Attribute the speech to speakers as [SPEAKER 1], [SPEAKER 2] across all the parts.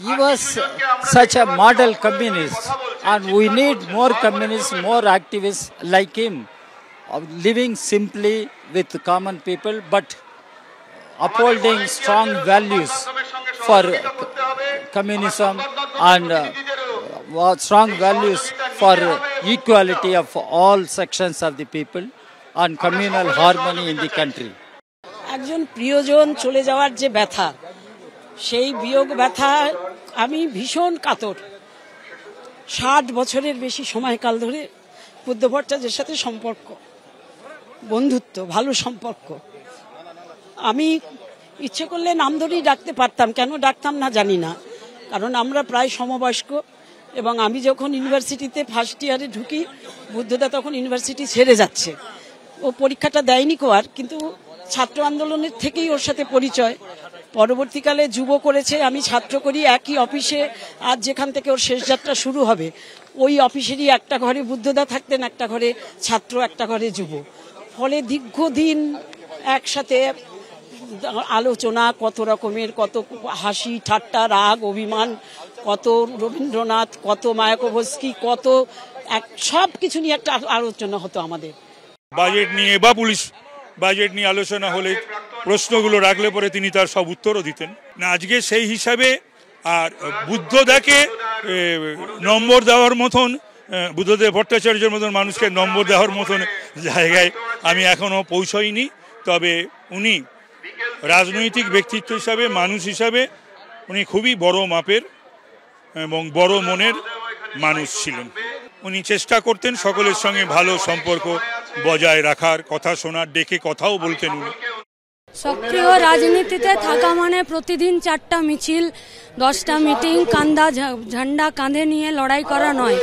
[SPEAKER 1] He was such a model communist, and we need more communists, more activists like him, living simply with common people, but upholding strong values for communism and strong values for equality of all sections of the people and communal harmony in the country.
[SPEAKER 2] একজন প্রিয়জন চলে যাওয়ার যে ব্যথা, সেই বিয়োগ ব্যথা আমি ভীষণ কাতর। 60 বছরের বেশি সময়কাল ধরে বুদ্ধ ভট্টাচার্যের সাথে সম্পর্ক, বন্ধুত্ব, ভালো সম্পর্ক। আমি ইচ্ছে করলে নাম ধরেই ডাকতে পারতাম, কেন ডাকতাম না জানি না, কারণ আমরা প্রায় সমবয়স্ক। এবং আমি যখন ইউনিভার্সিটিতে ফার্স্ট ইয়ারে ঢুকি, বুদ্ধদা তখন ইউনিভার্সিটি ছেড়ে যাচ্ছে। ও পরীক্ষাটা দেয়নি কোয়ার, কিন্তু ছাত্র আন্দোলনের থেকেই ওর সাথে পরিচয়। পরবর্তীকালে যুব করেছে, আমি ছাত্র করি একই অফিসে। আজ যেখান থেকে ওর শেষ যাত্রা শুরু হবে, ওই অফিসেরই একটা ঘরে বুদ্ধদা থাকতেন, একটা ঘরে ছাত্র, একটা ঘরে যুব। ফলে দীর্ঘদিন একসাথে আলোচনা, কত রকমের, কত হাসি ঠাট্টা, রাগ অভিমান, কত রবীন্দ্রনাথ, কত মায়াকোভস্কি, কত সব কিছু নিয়ে একটা আলোচনা হতো আমাদের।
[SPEAKER 3] বাজেট নিয়ে বা পুলিশ বাজেট নিয়ে আলোচনা হলে প্রশ্নগুলো রাখলে পরে তিনি তার সব উত্তরও দিতেন না। আজকে সেই হিসাবে আর বুদ্ধদাকে নম্বর দেওয়ার মতন, বুদ্ধদেব ভট্টাচার্যের মতন মানুষকে নম্বর দেওয়ার মতন জায়গায় আমি এখনও পৌঁছাইনি। তবে উনি রাজনৈতিক ব্যক্তিত্ব হিসাবে, মানুষ হিসাবে উনি খুবই বড় মাপের এবং বড় মনের মানুষ ছিলেন। উনি চেষ্টা করতেন সকলের সঙ্গে ভালো সম্পর্ক বজায় রাখার, কথা শোনার, ডেকে কথাও বলতেন উনি।
[SPEAKER 4] সক্রিয় রাজনীতিতে থাকা মানে প্রতিদিন 4টা মিছিল, 10টা মিটিং, ঝান্ডা কাঁধে নিয়ে লড়াই করা নয়।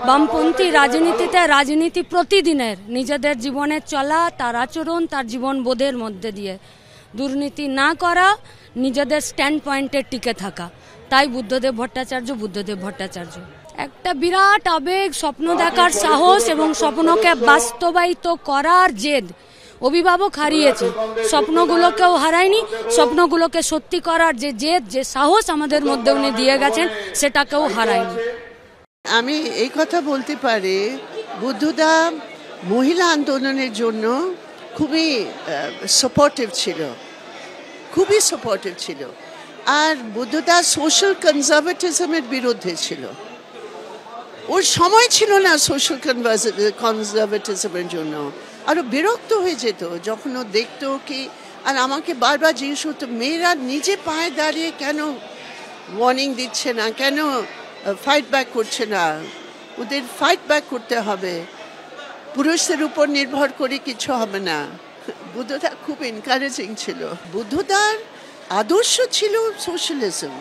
[SPEAKER 4] বামপন্থী রাজনীতিতে রাজনীতি প্রতিদিনের, নিজেদের জীবনে চলা, তার আচরণ, তার জীবন বোধের মধ্যে দিয়ে দুর্নীতি না করা, নিজেদের স্ট্যান্ড পয়েন্টে টিকে থাকা। তাই বুদ্ধদেব ভট্টাচার্য একটা বিরাট আবেগ, স্বপ্ন দেখার সাহস এবং স্বপ্নকে বাস্তবায়িত করার জেদ। অভিভাবক হারিয়েছে, স্বপ্নগুলোকেও হারায়নি। স্বপ্নগুলোকে সত্যি করার যে জেদ, যে সাহস আমাদের মধ্যে উনি দিয়ে গেছেন, সেটাকেও হারায়নি।
[SPEAKER 5] আমি এই কথা বলতে পারি, বুদ্ধদা মহিলা আন্দোলনের জন্য খুবই সাপোর্টিভ ছিল, আর বুদ্ধদা সোশ্যাল কনজারভেটিজমের বিরুদ্ধে ছিল। ওর সময় ছিল না সোশ্যাল কনজারভেটিজমের জন্য। আরো বিরক্ত হয়ে যেত যখন ও দেখতো কি, আর আমাকে বারবার জিজ্ঞেস করতো, মেয়েরা নিজে পায়ে দাঁড়িয়ে কেন ওয়ার্নিং দিচ্ছে না, কেন ফাইট ব্যাক করছে না? ওদের ফাইট ব্যাক করতে হবে, পুরুষদের উপর নির্ভর করে কিছু হবে না। বুদ্ধদা খুব এনকারেজিং ছিল। বুদ্ধদার আদর্শ ছিল সোশ্যালিজম।